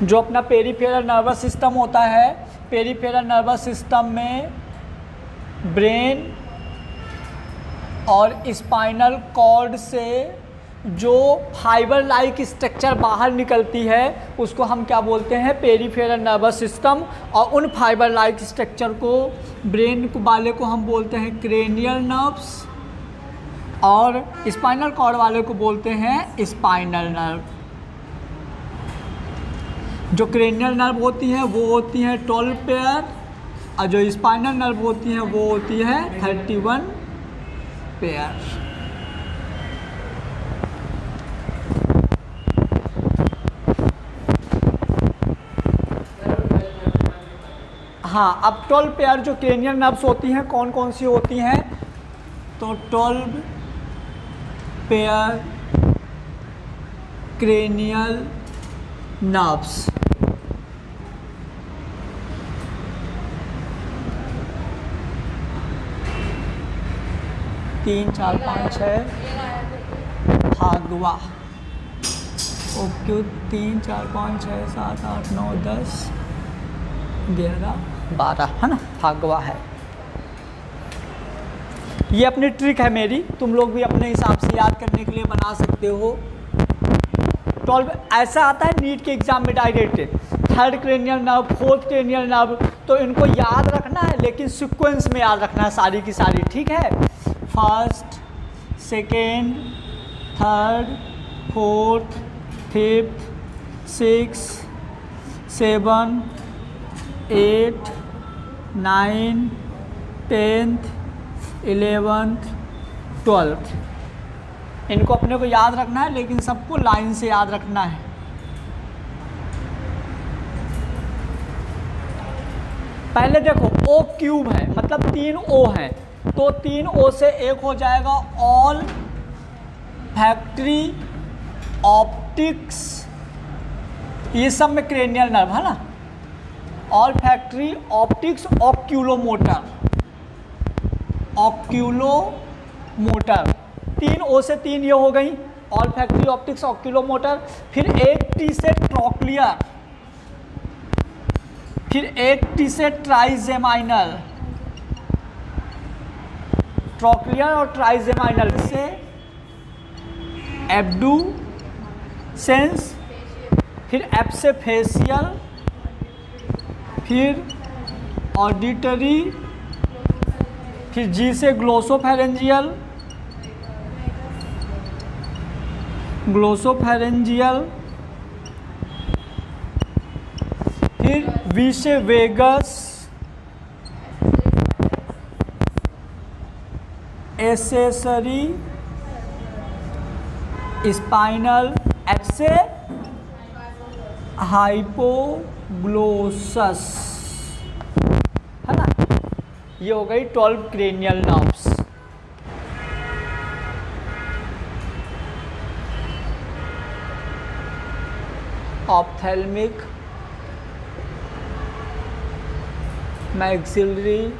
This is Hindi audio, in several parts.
जो अपना पेरिफेरल नर्वस सिस्टम होता है, पेरिफेरल नर्वस सिस्टम में ब्रेन और स्पाइनल कॉर्ड से जो फाइबर लाइक स्ट्रक्चर बाहर निकलती है उसको हम क्या बोलते हैं, पेरिफेरल नर्वस सिस्टम। और उन फाइबर लाइक स्ट्रक्चर को ब्रेन वाले को हम बोलते हैं क्रेनियल नर्व्स और स्पाइनल कॉर्ड वाले को बोलते हैं स्पाइनल नर्व। जो क्रेनियल नर्व होती हैं वो होती हैं 12 पेयर और जो स्पाइनल नर्व होती हैं वो होती है 31 पेयर। हाँ, अब 12 पेयर जो क्रेनियल नर्व्स होती हैं कौन कौन सी होती हैं, तो 12 पेयर क्रेनियल नर्व्स। तीन चार पाँच छः भागवा, ओके, 3 4 5 6 7 8 9 10 11 12 है ना, भागवा है। ये अपनी ट्रिक है मेरी, तुम लोग भी अपने हिसाब से याद करने के लिए बना सकते हो। 12 ऐसा आता है नीट के एग्जाम में direct, 3rd cranial nerve, 4th cranial nerve, तो इनको याद रखना है लेकिन सीक्वेंस में याद रखना है सारी की सारी, ठीक है। 1st, 2nd, 3rd, 4th, 5th, 6th, 7th, 8th, 9th, 10th, 11th, 12th। इनको अपने को याद रखना है लेकिन सबको लाइन से याद रखना है। पहले देखो ओ क्यूब है मतलब 3 ओ हैं, तो 3 ओ से एक हो जाएगा ऑल फैक्ट्री ऑप्टिक्स, ये सब में क्रेनियल नर्व है ना, all factory optics oculomotor, oculomotor, 3 ओ से 3 ये हो गई, ऑल फैक्ट्री ऑप्टिक्स ऑक्यूलोमोटर। फिर एक टी से ट्रॉक्लियर, फिर एक टी से ट्राइजेमाइनल, ट्रॉक्लियर और ट्राइजेमाइनल से एब्डुसेंस, फिर एफ से फेशियल, फिर ऑडिटरी, फिर जी से ग्लोसोफेरेंजियल, ग्लोसोफेरेंजियल, फिर वी से वेगस, एसेसरी स्पाइनल, एफ से हाइपोग्लोसस, है ना। ये हो गई 12 cranial nerves. Ophthalmic, maxillary,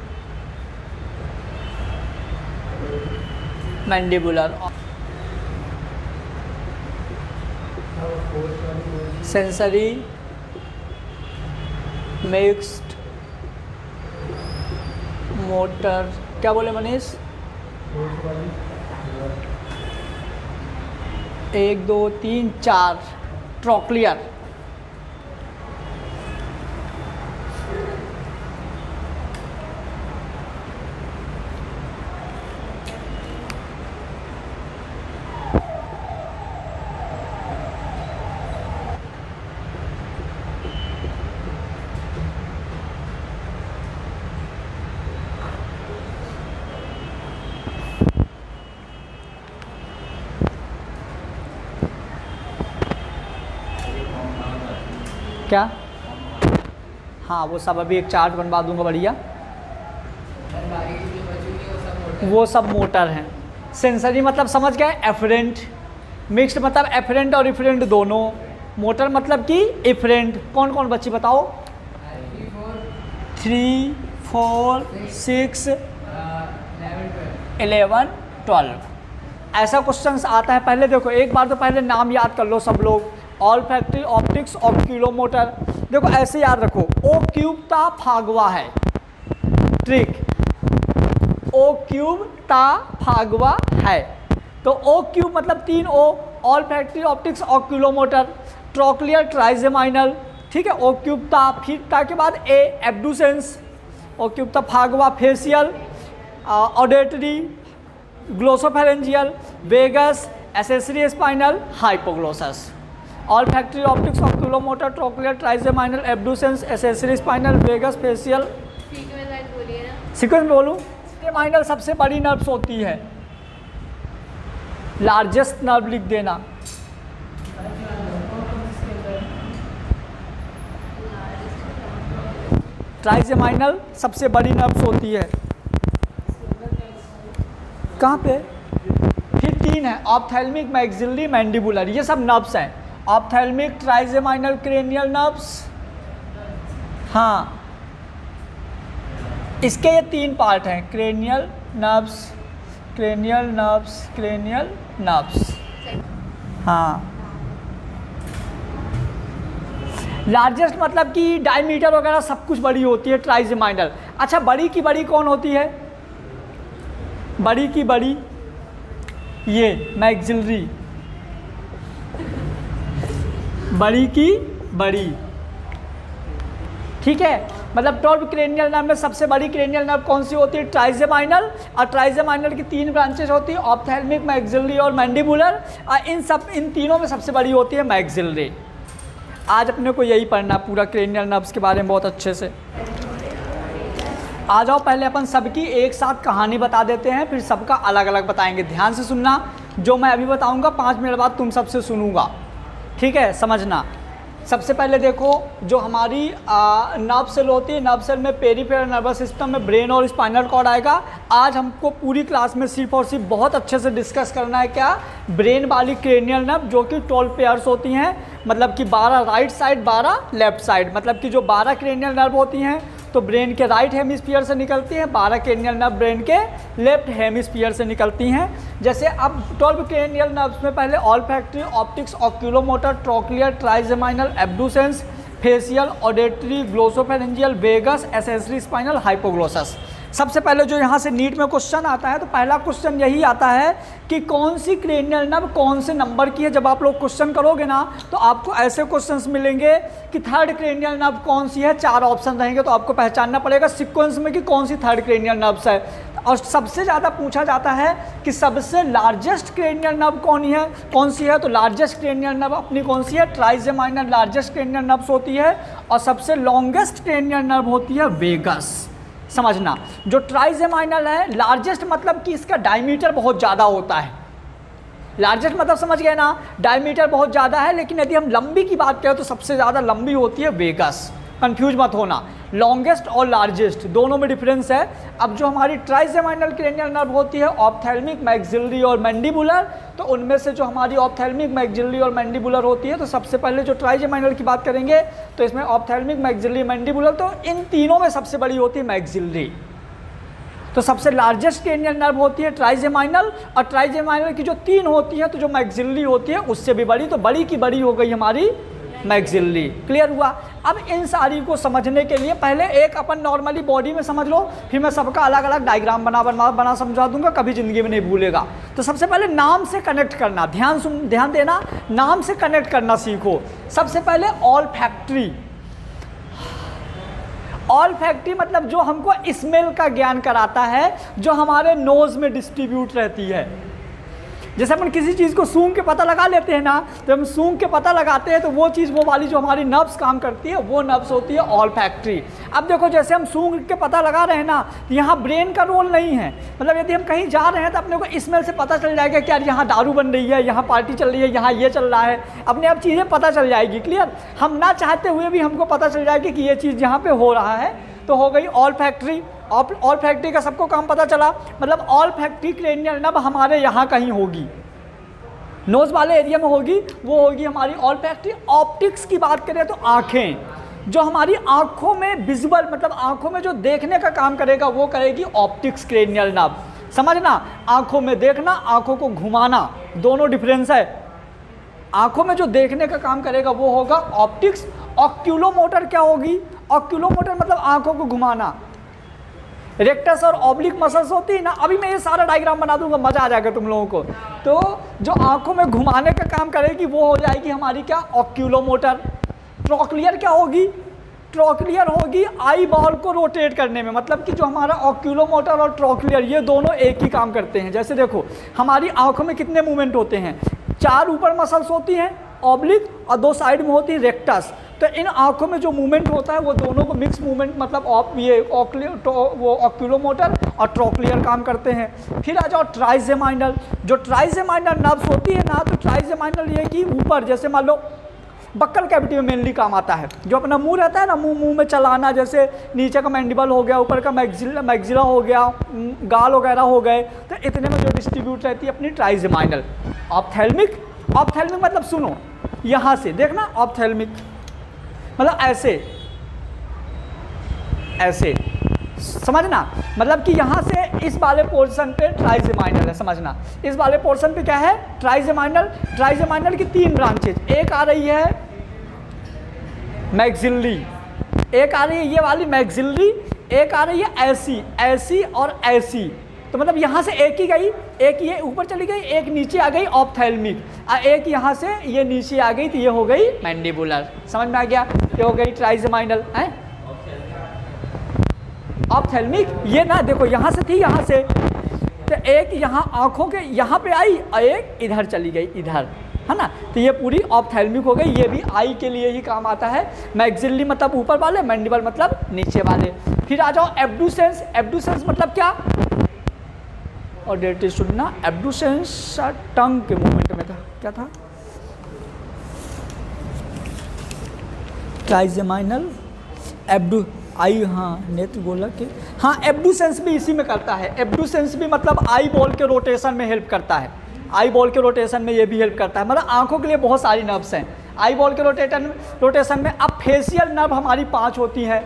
mandibular, sensory, mixed, motor, क्या बोले मनीष? 1 2 3 4 ट्रॉक्लियर। क्या? हाँ, वो सब अभी एक चार्ट बनवा दूंगा बढ़िया। वो सब मोटर हैं। सेंसरी मतलब समझ गए, एफरेंट। मिक्स्ड मतलब एफरेंट और इफरेंट दोनों। मोटर मतलब कि इफरेंट। कौन कौन बच्चे बताओ? 3 4, 6, 11, 12 ऐसा क्वेश्चंस आता है। पहले देखो एक बार तो पहले नाम याद कर लो सब लोग, ऑल्फैक्टरी, ऑप्टिक्स और किलोमोटर। देखो ऐसे याद रखो, ओ क्यूब ता फागवा है, ट्रिक, ओ क्यूब ता फागवा है। तो ओ क्यूब मतलब 3 ओ, ऑल्फैक्टरी, ऑप्टिक्स और किलोमोटर, ट्रोक्लियर, ट्राइजेमाइनल, ठीक है। ओ क्यूब ता, फिर ता के बाद ए एब्डुसेंस, ओ क्यूब ता फागवा, facial, auditory, glossopharyngeal, vagus, accessory spinal, hypoglossus. Olfactory, optics और oculomotor, trochlear, trigeminal, abducens, accessory spinal, vagus, facial. Sequence में बोलूँ, ट्राइजेमाइनल सबसे बड़ी नर्व्स होती है, लार्जेस्ट नर्व लिख देना। ट्राइजेमाइनल सबसे बड़ी नर्व्स होती है। कहाँ पे? फिर 3 है, ऑप्थेल्मिक, मैक्सिलरी, मैंडिबुलर, ये सब नर्व्स हैं। ऑप्थेल्मिक, ट्राइजेमाइनल, क्रेनियल नर्व्स, हाँ इसके ये 3 पार्ट हैं, cranial nerves, cranial nerves, cranial nerves, हाँ। लार्जेस्ट मतलब कि डायमीटर वगैरह सब कुछ बड़ी होती है ट्राइजेमाइनल। अच्छा बड़ी की बड़ी कौन होती है? बड़ी की बड़ी ये मैक्सिलरी, बड़ी की बड़ी, ठीक है। मतलब 12 क्रेनियल नर्व में सबसे बड़ी क्रेनियल नर्व कौन सी होती है? ट्राइजेमाइनल। और ट्राइजेमाइनल की 3 ब्रांचेस होती है, ऑप्थेल्मिक, मैक्सिलरी और मैंडिबुलर। और इन तीनों में सबसे बड़ी होती है मैक्सिलरी। आज अपने को यही पढ़ना पूरा क्रेनियल नर्व्स के बारे में बहुत अच्छे से। आ जाओ पहले अपन सबकी एक साथ कहानी बता देते हैं, फिर सबका अलग अलग बताएंगे। ध्यान से सुनना, जो मैं अभी बताऊंगा 5 मिनट बाद तुम सबसे सुनूंगा, ठीक है, समझना। सबसे पहले देखो, जो हमारी नर्व सेल होती है, नर्व सेल में पेरिफेरल नर्वस सिस्टम में ब्रेन और स्पाइनल कॉर्ड आएगा। आज हमको पूरी क्लास में सिर्फ और सिर्फ बहुत अच्छे से डिस्कस करना है क्या? ब्रेन वाली क्रेनियल नर्व, जो कि 12 पेयर्स होती हैं, मतलब कि 12 राइट साइड, 12 लेफ्ट साइड, मतलब कि जो 12 क्रेनियल नर्व होती हैं तो ब्रेन के राइट हेमिस्फीयर से निकलती हैं, 12 क्रेनियल नर्व ब्रेन के लेफ्ट हेमिस्फीयर से निकलती हैं। जैसे अब 12 क्रेनियल नर्व्स में पहले olfactory, optics, oculomotor, trochlear, trigeminal, abducens, facial, auditory, glossopharyngeal, vagus, accessory spinal, hypoglossus. सबसे पहले जो यहाँ से नीट में क्वेश्चन आता है तो पहला क्वेश्चन यही आता है कि कौन सी क्रेनियल नर्व कौन से नंबर की है। जब आप लोग क्वेश्चन करोगे ना तो आपको ऐसे क्वेश्चंस मिलेंगे कि थर्ड क्रेनियल नर्व कौन सी है, 4 ऑप्शन रहेंगे, तो आपको पहचानना पड़ेगा सीक्वेंस में कि कौन सी थर्ड क्रेनियल नर्व्स है। और सबसे ज़्यादा पूछा जाता है कि सबसे लार्जेस्ट क्रेनियल नर्व कौन सी है, तो लार्जेस्ट क्रेनियल नर्व अपनी कौन सी है? ट्राइजेमाइनल लार्जेस्ट क्रेनियल नर्व होती है। और सबसे लॉन्गेस्ट क्रेनियल नर्व होती है वेगस। समझना, जो ट्राइजेमाइनल है लार्जेस्ट मतलब कि इसका डायमीटर बहुत ज़्यादा होता है। लार्जेस्ट मतलब समझ गए ना, डायमीटर बहुत ज़्यादा है। लेकिन यदि हम लंबी की बात करें तो सबसे ज़्यादा लंबी होती है वेगस। कंफ्यूज मत होना, लॉन्गेस्ट और लार्जेस्ट दोनों में डिफरेंस है। अब जो हमारी ट्राइजेमाइनल क्रेनियल नर्व होती है ऑप्थेल्मिक, मैक्सिलरी और मैंडिबुलर, तो उनमें से जो हमारी ऑप्थेल्मिक, मैक्सिलरी और मैंडिबुलर होती है, तो सबसे पहले जो ट्राइजेमाइनल की बात करेंगे तो इसमें ऑप्थेल्मिक, मैक्सिलरी, मैंडिबुलर, तो इन तीनों में सबसे बड़ी होती है मैक्सिलरी। तो सबसे लार्जेस्ट क्रेनियल नर्व होती है ट्राइजेमाइनल। और ट्राइजेमाइनल की जो 3 होती है तो जो मैक्सिलरी होती है उससे भी बड़ी, तो बड़ी की बड़ी हो गई हमारी मैक्सिलरी। क्लियर हुआ? अब इन सारी को समझने के लिए पहले एक अपन नॉर्मली बॉडी में समझ लो, फिर मैं सबका अलग अलग डायग्राम बना समझा दूंगा, कभी ज़िंदगी में नहीं भूलेगा। तो सबसे पहले नाम से कनेक्ट करना, ध्यान देना, नाम से कनेक्ट करना सीखो। सबसे पहले ऑल्फैक्टरी। ऑल्फैक्टरी मतलब जो हमको स्मेल का ज्ञान कराता है, जो हमारे नोज़ में डिस्ट्रीब्यूट रहती है। जैसे अपन किसी चीज़ को सूंघ के पता लगा लेते हैं ना, तो हम सूंघ के पता लगाते हैं तो वो चीज़, वो वाली जो हमारी नर्व्स काम करती है वो नर्व्स होती है ऑल्फैक्टरी। अब देखो जैसे हम सूंघ के पता लगा रहे हैं ना, तो यहाँ ब्रेन का रोल नहीं है। मतलब यदि हम कहीं जा रहे हैं तो अपने को स्मेल से पता चल जाएगा कि यार यहाँ दारू बन रही है, यहाँ पार्टी चल रही है, यहाँ ये चल रहा है, अपने आप चीज़ें पता चल जाएगी। क्लियर? हम ना चाहते हुए भी हमको पता चल जाएगी कि ये चीज़ यहाँ पर हो रहा है, तो हो गई ऑल्फैक्टरी। ऑल्फैक्टरी का सबको काम पता चला। मतलब ऑल्फैक्टरी क्रेनियल नर्व हमारे यहाँ कहीं होगी, नोज़ वाले एरिया में होगी, वो होगी हमारी ऑल्फैक्टरी। ऑप्टिक्स की बात करें तो आँखें, जो हमारी आंखों में विजुअल मतलब आंखों में जो देखने का काम करेगा वो करेगी ऑप्टिक्स क्रेनियल नर्व। समझना, आंखों में देखना, आंखों को घुमाना, दोनों डिफरेंस है। आंखों में जो देखने का काम करेगा वो होगा ऑप्टिक्स। ऑक्यूलोमोटर क्या होगी? ऑक्यूलोमोटर मतलब आंखों को घुमाना। रेक्टस और ऑब्लिक मसल्स होती है ना, अभी मैं ये सारा डायग्राम बना दूंगा, मजा आ जाएगा तुम लोगों को। तो जो आंखों में घुमाने का काम करेगी वो हो जाएगी हमारी क्या? ऑक्यूलोमोटर। ट्रोक्लियर क्या होगी? ट्रोक्लियर होगी आई बॉल को रोटेट करने में, मतलब कि जो हमारा ऑक्यूलोमोटर और ट्रोक्लियर ये दोनों एक ही काम करते हैं। जैसे देखो हमारी आंखों में कितने मूवमेंट होते हैं? 4 ऊपर मसल्स होती हैं ऑब्लिक और 2 साइड में होती है रेक्टस। तो इन आंखों में जो मूवमेंट होता है वो दोनों को मिक्स मूवमेंट मतलब ये वो ऑक्यूलोमोटर और ट्रोक्लियर काम करते हैं। फिर आ जाओ ट्राइजेमाइनल। जो ट्राइजेमाइनल नर्व्स होती है ना, तो ट्राइजेमाइनल ये कि ऊपर जैसे मान लो बक्कल कैविटी में मेनली काम आता है। जो अपना मुंह रहता है ना, मुंह में चलाना, जैसे नीचे का मैंडिबल हो गया, ऊपर का मैग्जिला हो गया, गाल वगैरह हो गए, तो इतने में जो डिस्ट्रीब्यूट रहती है अपनी ट्राइजेमाइनल। ऑप्थेल्मिक, ऑप्थेल्मिक मतलब सुनो यहाँ से देखना, ऑप्थेल्मिक मतलब ऐसे ऐसे समझना, मतलब कि यहाँ से इस वाले पोर्शन पे ट्राइजेमाइनल है। समझना, इस वाले पोर्शन पे क्या है? ट्राइजेमाइनल। ट्राइजेमाइनल की 3 ब्रांचेज, एक आ रही है मैग्जिलरी, एक आ रही है ये वाली मैग्जिलरी, एक आ रही है ऐसी, ऐसी और ऐसी। तो मतलब यहाँ से एक ही गई, एक ये ऊपर चली गई, एक नीचे आ गई ऑप्थेल्मिक, एक यहाँ से ये नीचे आ गई तो ये हो गई मैंडिबुलर। समझ में आ गया? ये हो गई ट्राइजेमाइनल है। ऑप्थेल्मिक ये ना देखो यहाँ से थी, यहाँ से तो एक यहाँ आँखों के यहाँ पे आई और एक इधर चली गई, इधर है ना, तो ये पूरी ऑप्थेल्मिक हो गई। ये भी आई के लिए ही काम आता है। मैग्जिलरी मतलब ऊपर वाले, मैंडिबल मतलब नीचे वाले। फिर आ जाओ एब्डुसेंस। एब्डुसेंस मतलब क्या? और डेट सुनना, एब्डुसेंस टंग के मूवमेंट में था, क्या था? ट्राइजेमाइनल एब्डू आई, हाँ नेत्र गोलक के, हाँ एब्डुसेंस भी इसी में करता है। एब्डुसेंस भी मतलब आई बॉल के रोटेशन में हेल्प करता है। आई बॉल के रोटेशन में ये भी हेल्प करता है। मतलब आंखों के लिए बहुत सारी नर्व्स हैं आई बॉल के रोटेशन में। अब फेशियल नर्व हमारी 5 होती है,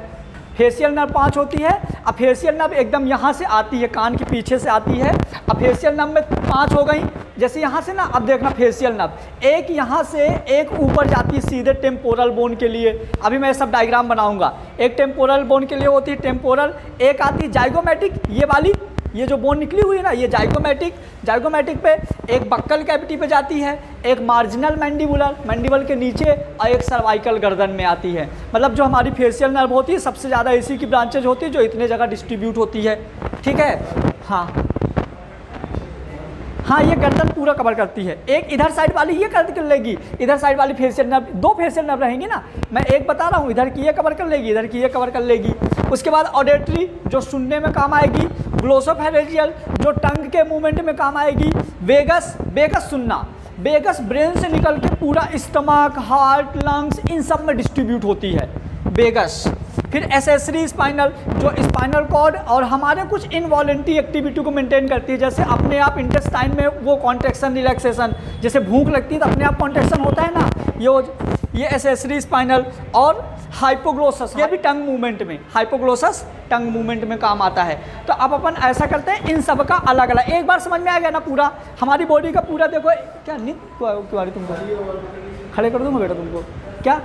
फेशियल नर्व 5 होती है। अब फेशियल नर्व एकदम यहाँ से आती है, कान के पीछे से आती है। अब फेशियल नर्व में 5 हो गई। जैसे यहाँ से ना, अब देखना फेशियल नर्व एक यहाँ से एक ऊपर जाती है सीधे टेम्पोरल बोन के लिए। अभी मैं सब डायग्राम बनाऊंगा। एक टेम्पोरल बोन के लिए होती है टेम्पोरल, एक आती है जाइगोमेटिक, ये वाली, ये जो बोन निकली हुई है ना, ये जाइगोमेटिक। जाइगोमेटिक पे एक बक्कल कैविटी पे जाती है, एक मार्जिनल मैंडिबुलर, मैंडिबल के नीचे, और एक सर्वाइकल गर्दन में आती है। मतलब जो हमारी फेशियल नर्व होती है सबसे ज़्यादा इसी की ब्रांचेज होती है जो इतने जगह डिस्ट्रीब्यूट होती है। ठीक है, हाँ हाँ, ये गर्दन पूरा कवर करती है। एक इधर साइड वाली ये कवर कर लेगी, इधर साइड वाली फेशियल नर्व, 2 फेशियल नर्व रहेंगी ना, मैं एक बता रहा हूँ, इधर की ये कवर कर लेगी, इधर की ये कवर कर लेगी। उसके बाद ऑडिटरी जो सुनने में काम आएगी, ग्लोसोफेरेंजियल जो टंग के मूवमेंट में काम आएगी, वेगस, वेगस सुनना, वेगस ब्रेन से निकल के पूरा स्टमक, हार्ट, लंग्स इन सब में डिस्ट्रीब्यूट होती है वेगस। फिर एसेसरी स्पाइनल जो स्पाइनल कॉर्ड और हमारे कुछ इनवॉलेंटरी एक्टिविटी को मेंटेन करती है, जैसे अपने आप इंटेस्टाइन में वो कॉन्ट्रैक्शन रिलैक्सेशन, जैसे भूख लगती है तो अपने आप कॉन्ट्रैक्शन होता है ना, ये एसेसरी स्पाइनल। और हाइपोग्लोसस, ये भी टंग मूवमेंट में, हाइपोग्लोसस टंग मूवमेंट में काम आता है। तो अब अपन ऐसा करते हैं, इन सब का अलग अलग, एक बार समझ में आ गया ना पूरा, हमारी बॉडी का पूरा। देखो क्या नींद क्यों आ रही तुमको? खड़े कर दूंगा बेटा तुमको क्या?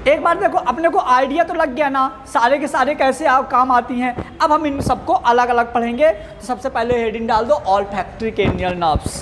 एक बार देखो अपने को आइडिया तो लग गया ना सारे के सारे कैसे काम आती हैं। अब हम इन सबको अलग अलग पढ़ेंगे। तो सबसे पहले हेडिंग डाल दो, ऑल्फैक्टरी क्रेनियल नर्व्स।